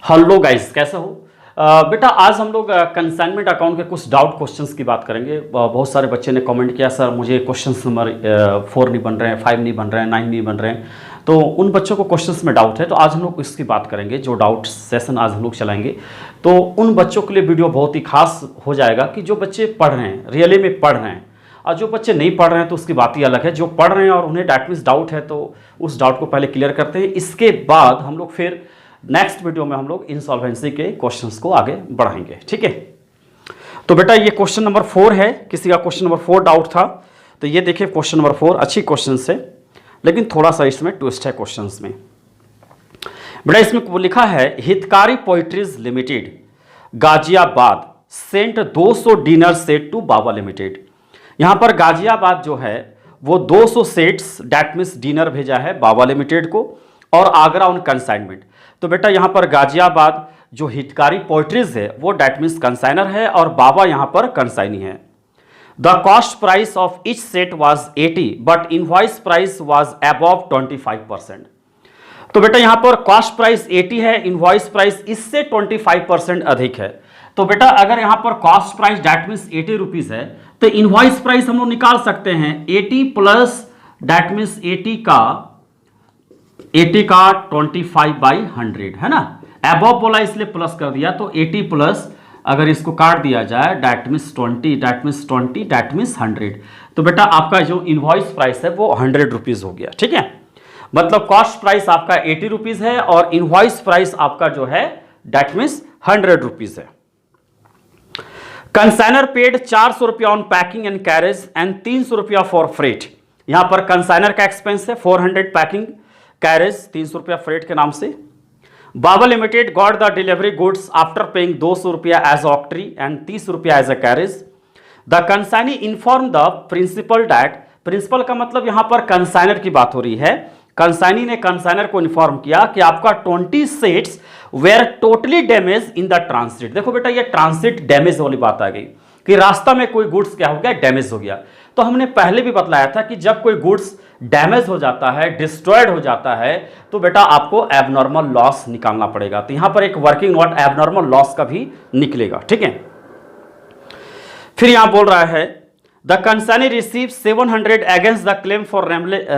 Hello guys, कैसे हो? बेटा आज हम लोग कंसाइनमेंट अकाउंट के कुछ डाउट क्वेश्चंस की बात करेंगे। बहुत सारे बच्चे ने कमेंट किया, सर मुझे क्वेश्चंस नंबर 4 नहीं बन रहे हैं, 5 नहीं बन रहे हैं, 9 नहीं बन रहे हैं। तो उन बच्चों को क्वेश्चंस में डाउट है, तो आज हम लोग इसकी बात करेंगे। जो डाउट सेशन आज हम लोग चलाएंगे, तो उन बच्चों के लिए वीडियो बहुत ही खास हो जाएगा कि जो बच्चे पढ़ रहे हैं, रियली में पढ़ रहे हैं, और जो बच्चे नहीं पढ़ रहे हैं तो उसकी बात ही अलग है। जो पढ़ रहे हैं और उन्हें डैट मीन्स डाउट है, तो उस डाउट को पहले क्लियर करते हैं। इसके बाद हम लोग फिर नेक्स्ट वीडियो में हम लोग इंसॉल्वेंसी के क्वेश्चंस को आगे बढ़ाएंगे, ठीक है। तो बेटा ये क्वेश्चन नंबर 4 है। किसी का क्वेश्चन नंबर 4 डाउट था, तो ये देखिए क्वेश्चन नंबर 4 अच्छी क्वेश्चन है, लेकिन थोड़ा सा इसमें ट्विस्ट है क्वेश्चंस में। बेटा इसमें लिखा है Hitkari potteries limited Ghaziabad sent 200 dinner set to Baba limited. यहां पर गाजियाबाद जो है वो 200 सेट्स डैट मीन्स डिनर भेजा है बाबा लिमिटेड को, और आगरा ऑन कंसाइनमेंट। तो बेटा यहां पर गाजियाबाद जो हितकारी पोइट्रीज है वो डैट मीन्स कंसाइनर है, और बाबा यहां पर कंसाइनी है। The cost price of each set was 80 but invoice price was above 25%। तो बेटा यहां पर कॉस्ट प्राइस 80 है, इनवॉइस प्राइस इससे 25% अधिक है। तो बेटा अगर यहां पर cost price that means 80 rupees है, तो इनवॉइस प्राइस हम लोग निकाल सकते हैं 80 प्लस डैट मीन्स 80 का 25/100 है ना। अबव बोला इसलिए प्लस कर दिया, तो 80 प्लस अगर इसको काट दिया जाए डैट मीन्स 20 डैट मीन्स 100। तो बेटा आपका जो इनवॉइस प्राइस है वो 100 रुपीज हो गया, ठीक है। मतलब कॉस्ट प्राइस आपका 80 रुपीज है और इनवॉइस प्राइस आपका जो है डैट मीन्स 100 रुपीज है। कंसाइनर पेड 400 रुपया on packing and carriage and 300 रुपया फॉर फ्रेट। यहां पर कंसाइनर का एक्सपेंस है 400 पैकिंग कैरेज, 300 रुपया फ्रेट के नाम से। Baba limited got the delivery goods after paying 200 रुपया एज ऑक्ट्री एंड 30 रुपया as a carriage. The consignee inform the principal that, principal का मतलब यहां पर कंसाइनर की बात हो रही है। कंसाइनी ने कंसाइनर को इन्फॉर्म किया कि आपका 20 sets were totally damage in the transit. देखो बेटा ये ट्रांसिट डैमेज वाली बात आ गई कि रास्ता में कोई गुड्स क्या हो गया, डैमेज हो गया। तो हमने पहले भी बतलाया था कि जब कोई गुड्स डैमेज हो जाता है, डिस्ट्रॉयड हो जाता है, तो बेटा आपको एबनॉर्मल लॉस निकालना पड़ेगा। तो यहां पर एक वर्किंग नोट एबनॉर्मल लॉस का भी निकलेगा, ठीक है। फिर यहां बोल रहा है the consignee receive 700 against the claim for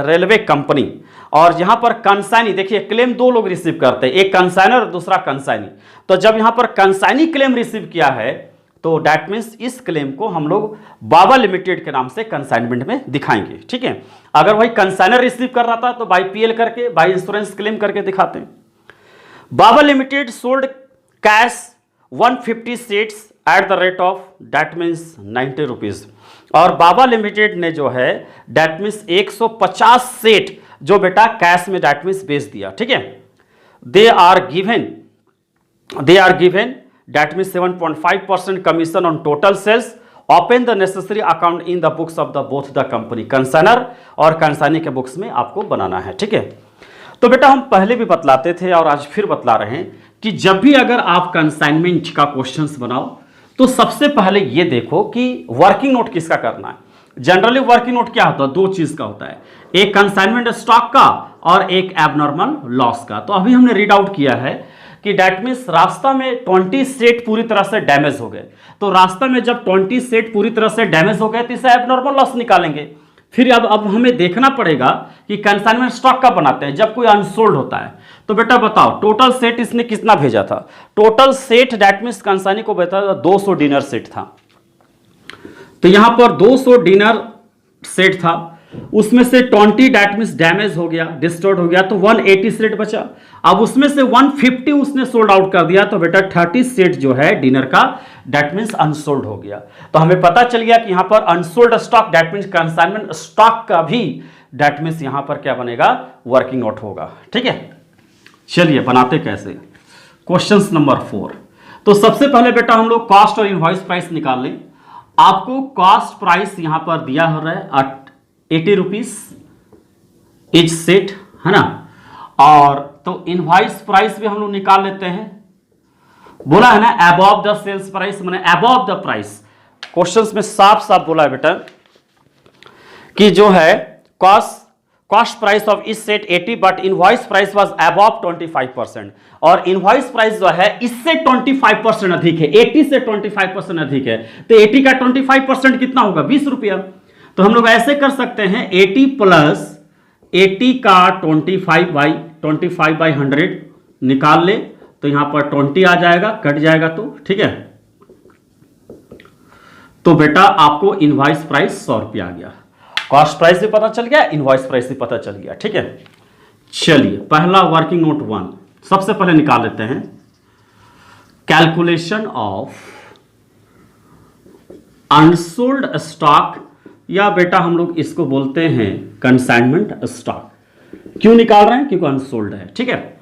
railway company. और यहां पर कंसाइनी देखिए क्लेम दो लोग रिसीव करते हैं, एक कंसाइनर दूसरा कंसाइनी। तो जब यहां पर कंसाइनी क्लेम रिसीव किया है, तो डैट मीन्स इस क्लेम को हम लोग बाबा लिमिटेड के नाम से कंसाइनमेंट में दिखाएंगे, ठीक है। अगर वही कंसाइनर रिसीव कर रहा था तो बाई पीएल करके, बाई इंश्योरेंस क्लेम करके दिखाते हैं। Baba limited sold cash 150 sets at the rate of that means 90 rupees. और बाबा लिमिटेड ने जो है डैट मीन्स 150 सेट जो बेटा कैश में डैट मीन्स बेच दिया, ठीक है। They are given that means 7.5% commission on total sales. Open the necessary account in the books of the both the company. Consignor और कंसाइनी के बुक्स में आपको बनाना है, ठीक है। तो बेटा हम पहले भी बतलाते थे और आज फिर बतला रहे हैं कि जब भी अगर आप कंसाइनमेंट का क्वेश्चंस बनाओ, तो सबसे पहले ये देखो कि वर्किंग नोट किसका करना है। जनरली वर्किंग नोट क्या होता है, दो चीज का होता है, एक कंसाइनमेंट स्टॉक का और एक एबनॉर्मल लॉस का। तो अभी हमने रीड आउट किया है कि डैट मीन्स रास्ता में 20 सेट पूरी तरह से डैमेज हो गए। तो रास्ता में जब 20 सेट पूरी तरह से डैमेज हो गए तो इसे एबनॉर्मल लॉस निकालेंगे। फिर अब हमें देखना पड़ेगा कि कंसाइनमेंट स्टॉक कब बनाते हैं, जब कोई अनसोल्ड होता है। तो बेटा बताओ टोटल सेट इसने कितना भेजा था। Total set that means consignee को भेजा था 200 डिनर सेट था। तो यहां पर 200 डिनर सेट था, उसमें से 20 डैट मीन्स डैमेज हो गया, डिस्टॉर्ट हो गया, तो 180 सेट बचा। अब उसमें से 150 उसने सोल्ड आउट कर दिया, तो बेटा 30 सेट जो है डिनर का डैट मीन्स अनसोल्ड हो गया। तो हमें पता चल गया कि यहां पर unsold stock that means consignment stock का भी डैट मीन्स यहां पर क्या बनेगा, वर्किंग नोट होगा, ठीक है। चलिए बनाते कैसे, क्वेश्चन नंबर 4। तो सबसे पहले बेटा हम लोग कॉस्ट और इनवॉइस प्राइस निकाल लें। आपको कॉस्ट प्राइस यहां पर दिया हो रहा है 80 रुपीज इच सेट, है ना। और तो इनवॉइस प्राइस भी हम लोग निकाल लेते हैं। बोला है ना अबव द सेल्स प्राइस, माने अबव द प्राइस। क्वेश्चंस में साफ साफ बोला है बेटा कि जो है कॉस्ट प्राइस ऑफ इस set 80 but invoice price was above 25%, और इनवॉइस प्राइस जो है इससे 25% अधिक है, 80 से 25% अधिक है, तो 80 का 25% कितना होगा, 20 रुपया। तो हम लोग ऐसे कर सकते हैं 80 प्लस 80 का 25/100 निकाल ले, तो यहां पर 20 आ जाएगा, कट जाएगा, तो ठीक है। तो बेटा आपको इनवॉइस प्राइस 100 रुपया आ गया, कॉस्ट प्राइस भी पता चल गया, इनवॉइस प्राइस भी पता चल गया, ठीक है। चलिए पहला वर्किंग नोट 1 सबसे पहले निकाल लेते हैं, कैलकुलेशन ऑफ अनसोल्ड स्टॉक, या बेटा हम लोग इसको बोलते हैं कंसाइनमेंट स्टॉक। क्यों निकाल रहे हैं, क्योंकि अनसोल्ड है, ठीक है।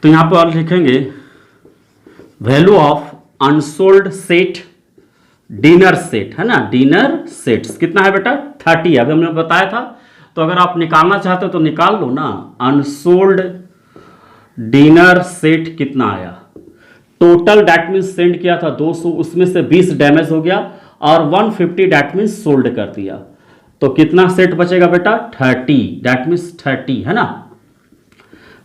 तो यहां पर लिखेंगे value of unsold set, dinner set है ना, डिनर सेट्स कितना है बेटा 30, अभी हमने बताया था। तो अगर आप निकालना चाहते हो तो निकाल लो ना, अनसोल्ड डिनर सेट कितना आया, टोटल डैट मीन्स सेंड किया था 200, उसमें से 20 डैमेज हो गया और 150 डैट मीन्स सोल्ड कर दिया, तो कितना सेट बचेगा बेटा 30, डैट मीन्स 30 है ना,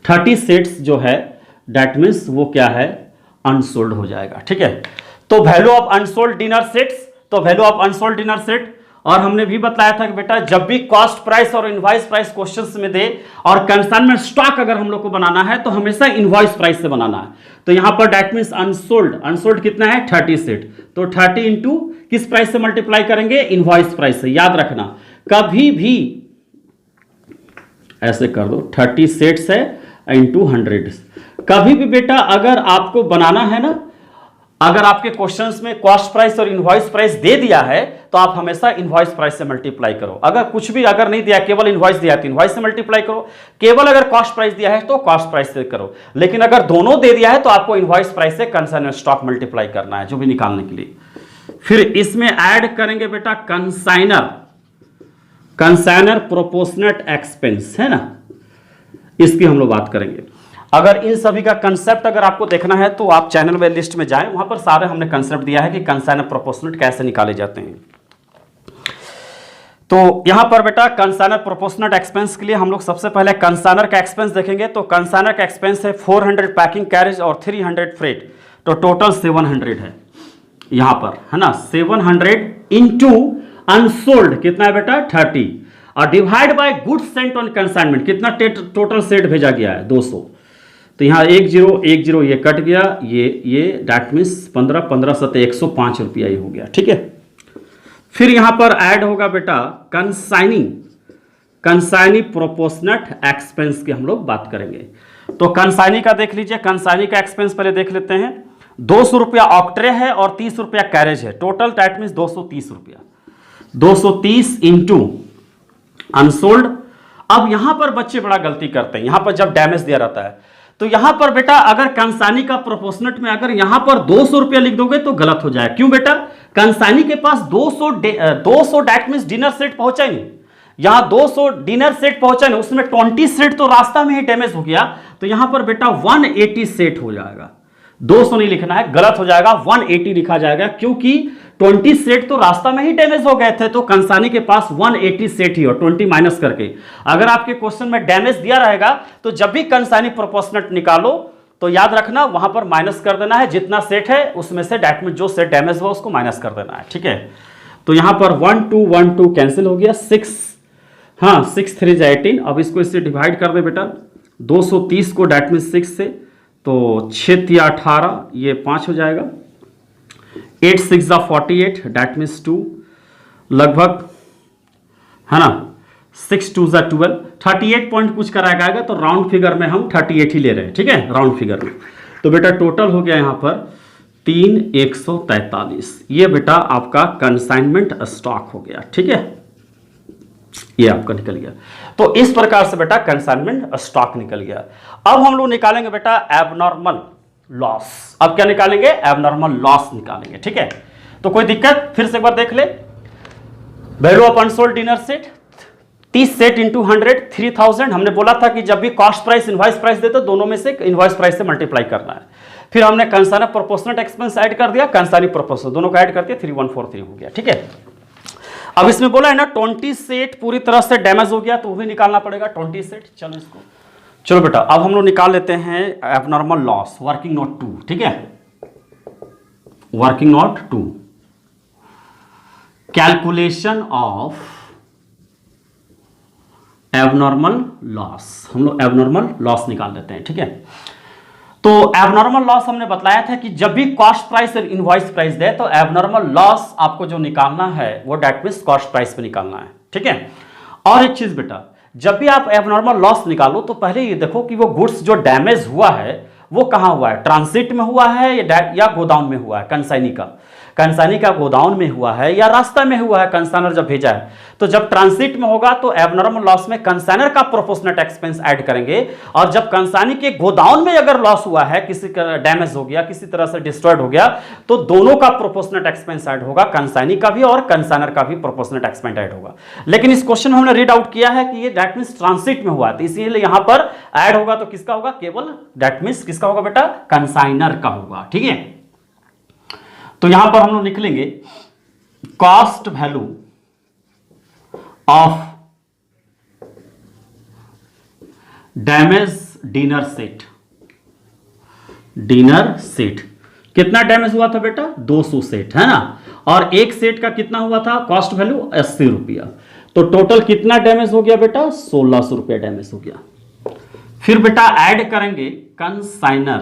30 सेट्स जो है डैट मीन्स वो क्या है, अनसोल्ड हो जाएगा, ठीक है। तो value of unsold dinner sets, तो value of unsold dinner set, और हमने भी बताया था कि बेटा जब भी कॉस्ट प्राइस और इनवॉइस प्राइस क्वेश्चंस में दे और कंसाइनमेंट स्टॉक अगर हम लोग को बनाना है तो हमेशा इनवॉइस प्राइस से बनाना है। तो यहां पर डैट मीन्स अनसोल्ड, अनसोल्ड कितना है 30 सेट, तो 30 इंटू किस प्राइस से मल्टीप्लाई करेंगे, इनवॉइस प्राइस से। याद रखना कभी भी ऐसे कर दो, 30 सेट्स है इंटू 100, कभी भी बेटा अगर आपको बनाना है ना, अगर आपके क्वेश्चंस में कॉस्ट प्राइस और इनवॉइस प्राइस दे दिया है तो आप हमेशा इनवॉइस प्राइस से मल्टीप्लाई करो, अगर कुछ भी अगर नहीं दिया, केवल इनवॉइस दिया तो इनवॉइस से मल्टीप्लाई करो, केवल अगर कॉस्ट प्राइस दिया है तो कॉस्ट प्राइस से करो, लेकिन अगर दोनों दे दिया है तो आपको इनवॉइस प्राइस से कंसाइनमेंट स्टॉक मल्टीप्लाई करना है जो भी निकालने के लिए। फिर इसमें ऐड करेंगे बेटा कंसाइनर, कंसाइनर प्रोपोर्शनेट एक्सपेंस है ना, इसकी हम लोग बात करेंगे। अगर इन सभी का कंसेप्ट अगर आपको देखना है तो आप चैनल में लिस्ट में जाएं, वहां पर सारे हमने कंसेप्ट दिया है कि कंसाइनर प्रोपोर्शनेट कैसे निकाले जाते हैं। तो यहां पर बेटा कंसाइनर प्रोपोर्शनेट एक्सपेंस के लिए हम लोग सबसे पहले कंसाइनर का एक्सपेंस देखेंगे। तो कंसाइनर का एक्सपेंस है 400 पैकिंग कैरेज और 300 फ्रेट, तो टोटल 700 है यहां पर है ना, 700 इंटू अनसोल्ड कितना है बेटा 30, और divide by goods Saint on consignment, कितना टोटल सेट भेजा गया है 200, तो यहाँ 1010 ये कट गया, ये डैट मीन्स 15 7 105 रुपया ही हो गया, ठीक है। फिर यहां पर ऐड होगा बेटा कंसाइनिंग प्रोपोर्शनेट एक्सपेंस की हम लोग बात करेंगे। तो कंसाइनी का देख लीजिए, कंसाइनी का एक्सपेंस पहले देख लेते हैं। 200 रुपया ऑक्ट्रे है और 30 रुपया कैरेज है, टोटल डैट मीन्स 230 रुपया, 230 इंटू अनसोल्ड। अब यहां पर बच्चे बड़ा गलती करते हैं, यहां पर जब डैमेज दिया रहता है तो यहां पर बेटा अगर कंसाइनी का प्रोपोर्शनेट में अगर यहां पर 200 रुपया लिख दोगे तो गलत हो जाए। क्यों बेटा, कंसाइनी के पास 200 डैट मीन्स डिनर सेट पहुंचा नहीं, यहां 200 डिनर सेट पहुंचा नहीं, उसमें 20 सेट तो रास्ता में ही डैमेज हो गया, तो यहां पर बेटा 180 सेट हो जाएगा, 200 नहीं लिखना है, गलत हो जाएगा, 180 लिखा जाएगा, क्योंकि 20 सेट तो रास्ता में ही डैमेज हो गए थे, तो कंसाइनी के पास 180 सेट ही, और 20 माइनस करके अगर आपके क्वेश्चन में डैमेज दिया रहेगा तो जब भी कंसाइनी प्रोपोर्शनेट निकालो तो याद रखना वहां पर माइनस कर देना है, जितना सेट है उसमें से डैट मीन्स जो सेट डैमेज हुआ उसको माइनस कर देना है, ठीक है। तो यहां पर 1 2 1 2 कैंसिल हो गया, 6 3 18, अब इसको इससे डिवाइड कर दे बेटा, 230 को डैट मीन्स 6 से, तो 6 3 18, ये 5 हो जाएगा, 8 6 48 डैट मीन्स 2, लगभग है ना, 6 2 12, 38 पॉइंट कुछ कराया गया, तो राउंड फिगर में हम 38 ही ले रहे हैं, ठीक है, राउंड फिगर में। तो बेटा टोटल हो गया यहां पर 3143, ये बेटा आपका कंसाइनमेंट स्टॉक हो गया, ठीक है, ये आपका निकल गया। तो इस प्रकार से बेटा कंसाइनमेंट स्टॉक निकल गया। अब हम लोग निकालेंगे बेटा एबनॉर्मल लॉस। अब क्या निकालेंगे, एबनॉर्मल लॉस निकालेंगे, ठीक है। तो कोई दिक्कत, फिर से एक बार देख ले, value of unsold dinner set 30 set into 100 3000, हमने बोला था कि जब भी कॉस्ट प्राइस इनवॉइस प्राइस दे तो दोनों में से इनवॉइस प्राइस से मल्टीप्लाई करना है। फिर हमने कंसाइनर प्रोपोर्शनेट एक्सपेंस ऐड कर दिया, कंसाइनी प्रोपोर्शनल दोनों को ऐड कर दिया, 3143 हो गया, ठीक है। अब इसमें बोला है ना 20 सेट पूरी तरह से डैमेज हो गया तो वो भी निकालना पड़ेगा 20 सेट। चलो इसको, चलो बेटा अब हम लोग निकाल लेते हैं एबनॉर्मल लॉस वर्किंग नोट 2, ठीक है, working note 2, calculation of abnormal loss. हम लोग एबनॉर्मल लॉस निकाल लेते हैं, ठीक है। तो एबनॉर्मल लॉस हमने बताया था कि जब भी कॉस्ट प्राइस और इनवॉइस प्राइस दे तो एबनॉर्मल लॉस आपको जो निकालना है वो डेट मींस कॉस्ट प्राइस पे निकालना है, ठीक है। और एक चीज बेटा, जब भी आप एबनॉर्मल लॉस निकालो तो पहले ये देखो कि वो गुड्स जो डैमेज हुआ है वो कहां हुआ है, ट्रांसिट में हुआ है या गोदाउन में हुआ है, कंसाइनी का गोदाउन में हुआ है या रास्ता में हुआ है, कंसाइनर जब भेजा है। तो जब ट्रांसिट में होगा तो एबनॉर्मल लॉस में कंसाइनर का प्रोपोर्शनल एक्सपेंस ऐड करेंगे, और जब कंसाइनी के गोदाउन में अगर लॉस हुआ है, किसी का डैमेज हो गया, किसी तरह से डिस्ट्रॉयड हो गया, तो दोनों का प्रोपोर्शनल एक्सपेंस ऐड होगा, कंसाइनी का भी और कंसाइनर का भी प्रोपोर्शनल एक्सपेंस ऐड होगा। लेकिन इस क्वेश्चन में हमने रीड आउट किया है कि ये दैट मींस ट्रांसिट में हुआ है, तो इसीलिए यहां पर ऐड होगा तो किसका होगा, केवल दैट मींस किसका होगा बेटा, कंसाइनर का होगा, ठीक है। तो यहां पर हम लोग निकलेंगे cost value of damage dinner set. कितना डैमेज हुआ था बेटा, 200 सेट, है ना। और एक सेट का कितना हुआ था कॉस्ट वैल्यू, 80 रुपया। तो टोटल कितना डैमेज हो गया बेटा, 1600 रुपया डैमेज हो गया। फिर बेटा ऐड करेंगे कंसाइनर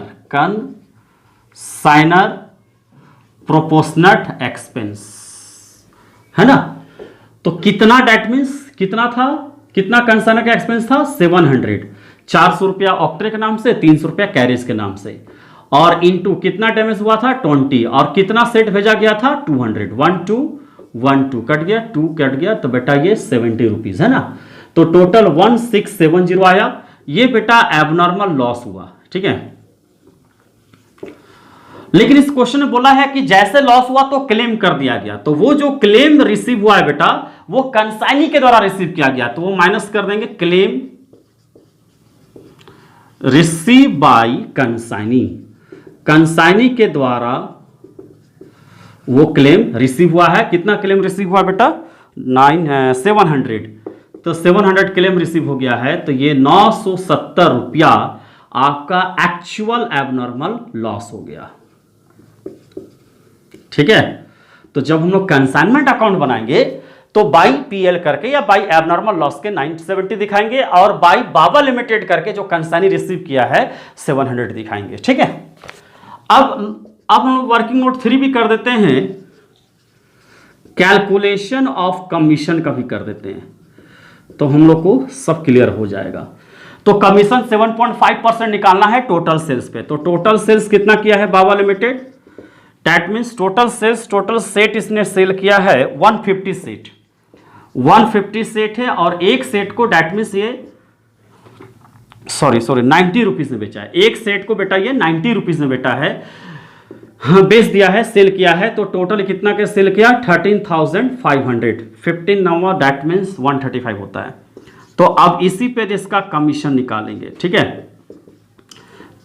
प्रोपोर्शनट एक्सपेंस, है ना। तो कितना डेट मींस कितना था, कितना कंसाइनर का एक्सपेंस था, 700, 400 रुपया ऑक्ट्रे के नाम से, 300 रुपया कैरेज के नाम से, और इनटू कितना डैमेज हुआ था 20, और कितना सेट भेजा गया था 200, 1 2 1 2 कट गया, 2 कट गया, तो बेटा ये 70 रुपीज, है ना। तो टोटल 1670 आया। ये बेटा एबनॉर्मल लॉस हुआ, ठीक है। लेकिन इस क्वेश्चन में बोला है कि जैसे लॉस हुआ तो क्लेम कर दिया गया, तो वो जो क्लेम रिसीव हुआ है बेटा वो कंसाइनी के द्वारा रिसीव किया गया, तो वो माइनस कर देंगे, क्लेम रिसीव बाय कंसाइनी के द्वारा वो क्लेम रिसीव हुआ है। कितना क्लेम रिसीव हुआ बेटा, 700, तो 700 क्लेम रिसीव हो गया है, तो ये 970 रुपया आपका एक्चुअल एबनॉर्मल लॉस हो गया, ठीक है। तो जब हम लोग कंसाइनमेंट अकाउंट बनाएंगे तो बाई पीएल करके या बाई एबनॉर्मल लॉस के 970 दिखाएंगे, और बाई बाबा लिमिटेड करके जो कंसाइनी रिसीव किया है 700 दिखाएंगे, ठीक है। अब हम लोग वर्किंग नोट 3 भी कर देते हैं, कैलकुलेशन ऑफ कमीशन का भी कर देते हैं, तो हम लोग को सब क्लियर हो जाएगा। तो कमीशन 7.5% निकालना है टोटल सेल्स पे। तो टोटल सेल्स कितना किया है Baba limited, that means total set इसने सेल किया है 150 सेट, 150 सेट है, और एक सेट को दैट मीन्स ये सॉरी 90 रुपीज में बेचा है। एक सेट को बेटा ये 90 रुपीज में बेटा है, हाँ बेच दिया है, सेल किया है। तो टोटल कितना के सेल किया, 13,500, 15 नंबर दैट मीन्स 135 होता है। तो अब इसी पे इसका कमीशन निकालेंगे, ठीक है।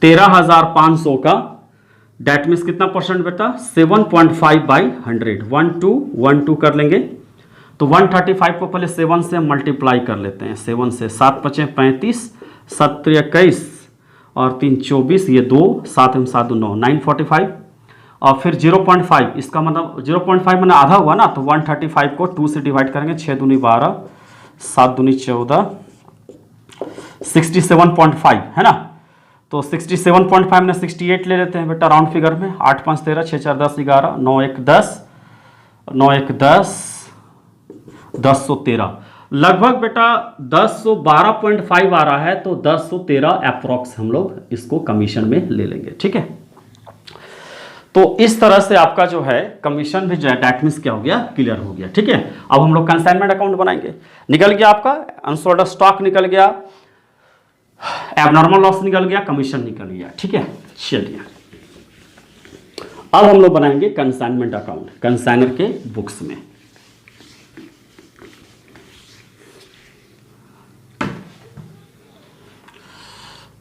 13,500 का दैट मीन्स कितना परसेंट बेटा, 7.5/100, 12 कर लेंगे। तो 135 को पहले 7 से मल्टीप्लाई कर लेते हैं, 7 से 7 5 35, 7 3 21 और 3 24, ये 2 7 7 9 945, और फिर 0.5, इसका मतलब 0.5 मैंने आधा हुआ ना, तो 135 को 2 से डिवाइड करेंगे, 6 दूनी 12, 7 दूनी 14, 67.5 है ना। तो 67.5 में 68 ले लेते हैं बेटा राउंड फिगर में, 8 5 13, 6 4 10 11, 9 1 10, 9 1 10, 1013, लगभग बेटा 1012.5 आ रहा है, तो 1013 अप्रॉक्स हम लोग इसको कमीशन में ले लेंगे, ठीक है। तो इस तरह से आपका जो है कमीशन भी जो है दैट मींस क्या हो गया, क्लियर हो गया, ठीक है। अब हम लोग कंसाइनमेंट अकाउंट बनाएंगे। निकल गया आपका अनसोल्ड स्टॉक, निकल गया एबनॉर्मल लॉस, निकल गया कमीशन, निकल गया, ठीक है। चलिए अब हम लोग बनाएंगे कंसाइनमेंट अकाउंट कंसाइनर के बुक्स में।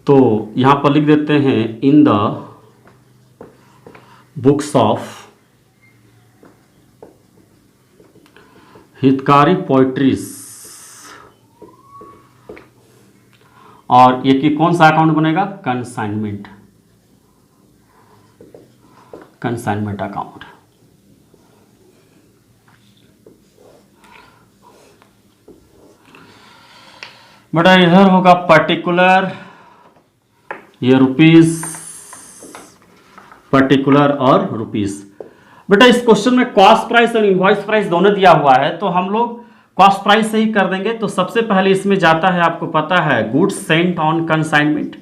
तो यहां पर लिख देते हैं इन द बुक्स ऑफ हितकारी पोएट्रीज, और ये कि कौन सा अकाउंट बनेगा, कंसाइनमेंट, कंसाइनमेंट अकाउंट। बेटा इधर होगा पर्टिकुलर, ये रुपीस, पर्टिकुलर और रुपीस। बेटा इस क्वेश्चन में कॉस्ट प्राइस और इनवॉइस प्राइस दोनों दिया हुआ है, तो हम लोग कॉस्ट प्राइस से ही कर देंगे। तो सबसे पहले इसमें जाता है, आपको पता है, goods Saint on consignment,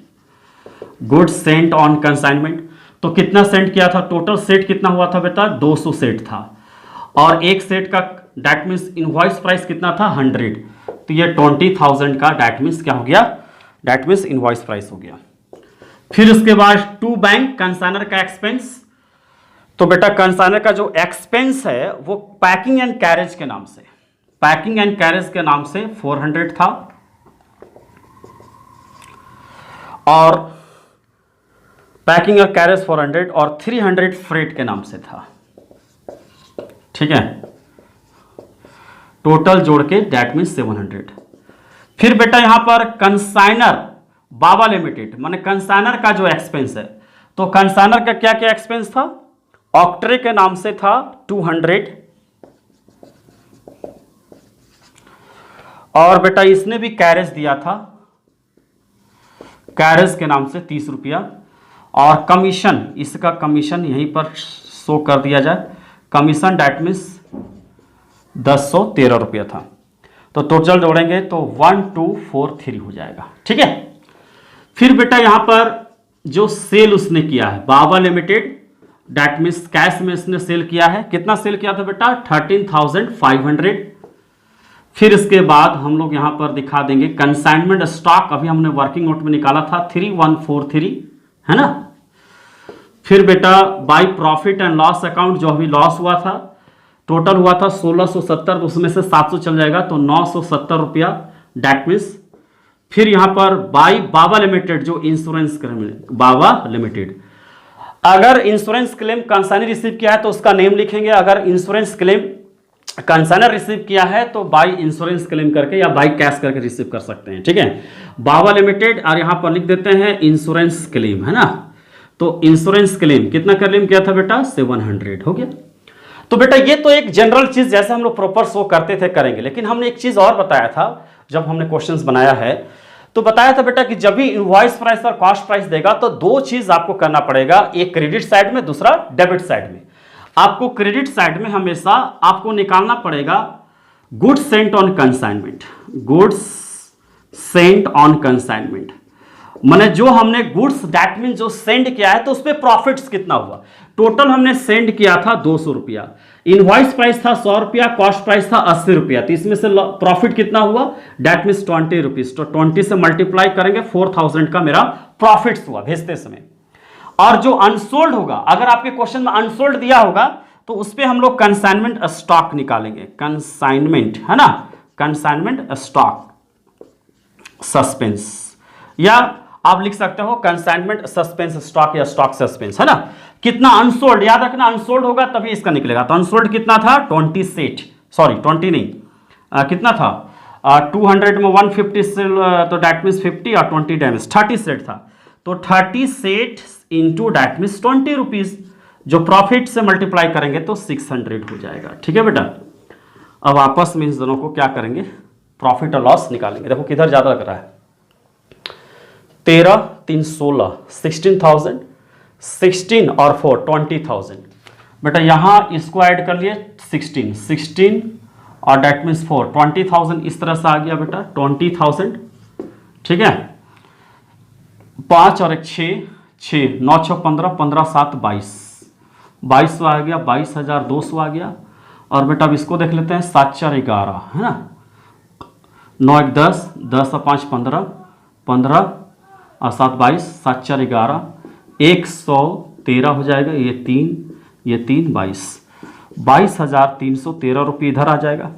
goods Saint on consignment. तो कितना सेंट किया था, टोटल सेट कितना हुआ था बेटा, 200 सेट था, और एक सेट का डैट मीन्स इनवॉइस प्राइस कितना था, 100। तो ये 20,000 का डैट मीन्स क्या हो गया, डैट मीन्स इनवॉइस प्राइस हो गया। फिर उसके बाद टू बैंक कंसाइनर का एक्सपेंस। तो बेटा कंसाइनर का जो एक्सपेंस है वो पैकिंग एंड कैरेज के नाम से, पैकिंग एंड कैरेज के नाम से 400 था, और पैकिंग और कैरेज 400 और 300 फ्रेट के नाम से था। ठीक है, टोटल जोड़ के डैट मीन्स 700। फिर बेटा यहां पर कंसाइनर बाबा लिमिटेड, माने कंसाइनर का जो एक्सपेंस है, तो कंसाइनर का क्या क्या एक्सपेंस था, ऑक्ट्रे के नाम से था 200, और बेटा इसने भी कैरेज दिया था, कैरेज के नाम से 30 रुपया, और कमीशन, इसका कमीशन यहीं पर शो कर दिया जाए, कमीशन डैट मीन्स 1013 रुपया था। तो टोटल जोड़ेंगे तो 1243 हो जाएगा। ठीक है, फिर बेटा यहां पर जो सेल उसने किया है, Baba limited, that means cash में इसने सेल किया है, कितना सेल किया था बेटा, 13,500। फिर इसके बाद हम लोग यहां पर दिखा देंगे कंसाइनमेंट स्टॉक, अभी हमने वर्किंग नोट में निकाला था 3143, है ना। फिर बेटा by profit and loss account, जो अभी लॉस हुआ था, टोटल हुआ था 1670, तो उसमें से 700 चल जाएगा, तो 970 रुपया डैट मीन्स। फिर यहां पर बाय बाबा लिमिटेड, जो इंश्योरेंस क्लेम, बाबा लिमिटेड, अगर इंश्योरेंस क्लेम कंसाइनर रिसीव किया है तो उसका नेम लिखेंगे, अगर इंश्योरेंस क्लेम कंसाइनर रिसीव किया है तो बाय इंश्योरेंस क्लेम करके या बाय कैश करके रिसीव कर सकते हैं। ठीक है, बाबा लिमिटेड, और यहां पर लिख देते हैं इंश्योरेंस क्लेम, है ना। तो इंश्योरेंस क्लेम कितना क्लेम किया था बेटा, 700 हो गया। तो बेटा ये तो एक जनरल चीज जैसे हम लोग प्रॉपर शो करते थे करेंगे, लेकिन हमने एक चीज और बताया था जब हमने क्वेश्चंस बनाया है, तो बताया था बेटा कि जब भी इनवॉइस प्राइस और कॉस्ट प्राइस देगा तो दो चीज आपको करना पड़ेगा, एक क्रेडिट साइड में, दूसरा डेबिट साइड में। आपको क्रेडिट साइड में हमेशा आपको निकालना पड़ेगा goods Saint on consignment, goods Saint on consignment, माने जो हमने गुड्स डैट मीन जो सेंड किया है तो उस पर प्रॉफिट्स कितना हुआ। टोटल हमने सेंड किया था 200 रुपया, इनवॉइस प्राइस था 100 रुपया, कॉस्ट प्राइस था 80 रुपया, तो इसमें से प्रॉफिट कितना हुआ, डैट मीन्स 20 रुपीज। तो 20 से मल्टीप्लाई करेंगे, 4000 का मेरा प्रॉफिट्स हुआ भेजते समय। और जो अनसोल्ड होगा, अगर आपके क्वेश्चन में अनसोल्ड दिया होगा तो उस पर हम लोग कंसाइनमेंट स्टॉक निकालेंगे, कंसाइनमेंट, है ना, कंसाइनमेंट स्टॉक सस्पेंस, या आप लिख सकते हो कंसाइनमेंट सस्पेंस स्टॉक या स्टॉक सस्पेंस, है ना। कितना अनसोल्ड, याद रखना अनसोल्ड होगा तभी इसका निकलेगा। तो अनसोल्ड कितना था, 20 सेट, सॉरी 20 नहीं, कितना था, 200 में 150 से, तो डैट मीन्स 50 और 20 डैमेज 30 सेट था। तो 30 set into that means 20 rupees, जो प्रॉफिट से मल्टीप्लाई करेंगे तो 600 हो जाएगा। ठीक है बेटा, अब आपस में इस दोनों को क्या करेंगे, प्रॉफिट और लॉस निकालेंगे। देखो किधर ज्यादा लग रहा है, 13 3 16, 16,000, 16 और 4 20,000। बेटा यहां इसको ऐड कर लिए 16 और डैट मीन्स 4 20,000, इस तरह से आ गया बेटा 20,000। ठीक है, 5 और 1 6 6, 9 6 15, 15 7 22, 2200 आ गया, 22,200 आ गया। और बेटा अब इसको देख लेते हैं, 7 4 11, है ना, 9 1 10, 10 और 5 15, 15 और 7 22, 7 4 11, 113 हो जाएगा, ये 3 22,313 रुपये इधर आ जाएगा।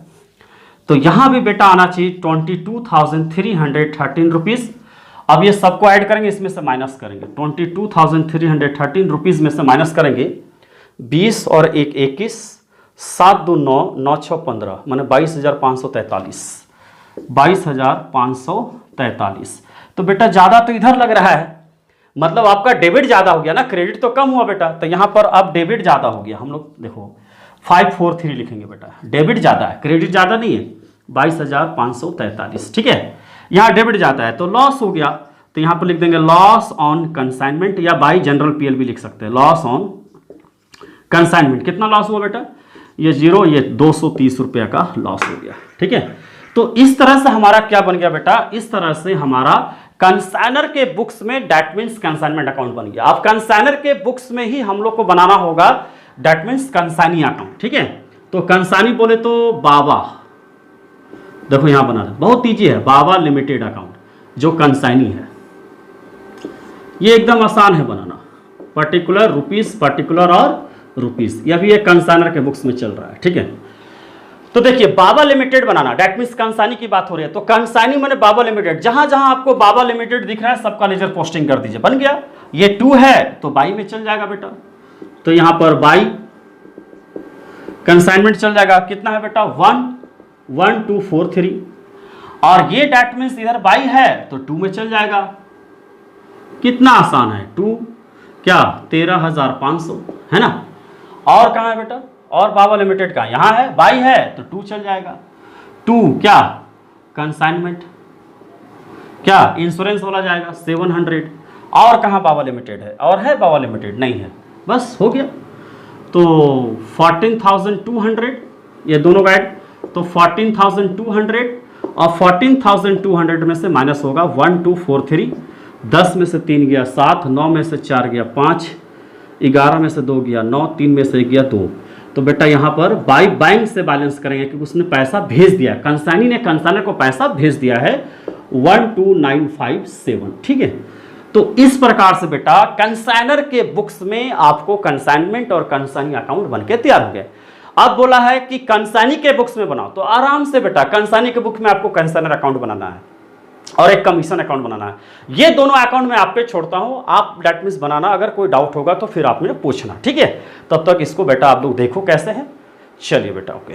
तो यहां भी बेटा आना चाहिए 22,313 रुपीज। अब ये सबको ऐड करेंगे, इसमें से माइनस करेंगे, 22,313 रुपीज में से माइनस करेंगे 20 और 1 21, 7 2 9 9 6 15 मैंने 22,543, 22,543। तो बेटा ज़्यादा तो इधर लग रहा है, मतलब आपका डेबिट ज़्यादा हो गया ना, क्रेडिट तो कम हुआ बेटा। तो यहाँ पर अब डेबिट ज़्यादा हो गया। हम लोग देखो 543 लिखेंगे बेटा, डेबिट ज़्यादा है, क्रेडिट ज़्यादा नहीं है। 22,543, ठीक है। यहाँ डेबिट जाता है तो लॉस हो गया, तो यहाँ पर लिख देंगे लॉस ऑन कंसाइनमेंट, या बाई जनरल पीएल भी लिख सकते हैं, लॉस ऑन कंसाइनमेंट। कितना लॉस हुआ बेटा? ये 0, ये 230 रुपये का लॉस हो गया, ठीक है। तो इस तरह से हमारा क्या बन गया बेटा? इस तरह से हमारा कंसाइनर के बुक्स में दैट मीन्स कंसाइनमेंट अकाउंट बन गया। अब कंसाइनर के बुक्स में ही हम लोग को बनाना होगा दैट मीन्स कंसाइनी अकाउंट, ठीक है। तो कंसानी बोले तो बाबा, देखो यहां बना दे, बहुत ईजी है, बाबा लिमिटेड अकाउंट जो कंसाइनी है, ये एकदम आसान है बनाना। पर्टिकुलर रुपीस, पर्टिकुलर और रुपीस, यह भी एक कंसाइनर के बुक्स में चल रहा है, ठीक है। तो देखिए बाबा लिमिटेड बनाना, डेट मीन्स कंसानी की बात हो रही है, तो कंसानी मैंने बाबा लिमिटेड, जहां जहां आपको बाबा लिमिटेड दिख रहा है सबका लेजर पोस्टिंग कर दीजिए, बन गया। ये 2 है तो बाई में चल जाएगा बेटा, तो यहां पर बाई कंसाइनमेंट चल जाएगा। कितना है बेटा? 11243, और ये डेट मीन्स इधर बाई है तो 2 में चल जाएगा। कितना आसान है, 2 क्या 13,500 है ना। और कहां है बेटा? और बाबा लिमिटेड का यहां है, बाई है तो 2 चल जाएगा। 2 क्या कंसाइनमेंट, क्या इंश्योरेंस वाला जाएगा 700। और कहां बाबा लिमिटेड है? और है बाबा लिमिटेड? नहीं है, बस हो गया। तो 14,200 ये दोनों का ऐड, तो 14,200, और 14,200 में से माइनस होगा 1243, 10 में से 3 गया 7, 9 में से 4 गया 5, 11 में से 2 गया 9, 3 में से गया 2। तो बेटा यहाँ पर बाई बैंक से बैलेंस करेंगे क्योंकि उसने पैसा भेज दिया, कंसानी ने कंसाइनर को पैसा भेज दिया है 12,957, ठीक है। तो इस प्रकार से बेटा कंसाइनर के बुक्स में आपको कंसाइनमेंट और कंसाइनी अकाउंट बनके तैयार हो गए। अब बोला है कि कंसानी के बुक्स में बनाओ, तो आराम से बेटा कंसानी के बुक में आपको कंसाइनर अकाउंट बनाना है और एक कमीशन अकाउंट बनाना है। ये दोनों अकाउंट मैं आप पे छोड़ता हूं, आप डेट मीन्स बनाना, अगर कोई डाउट होगा तो फिर आप मुझे पूछना, ठीक है। तब तक इसको बेटा आप लोग देखो कैसे है। चलिए बेटा, ओके।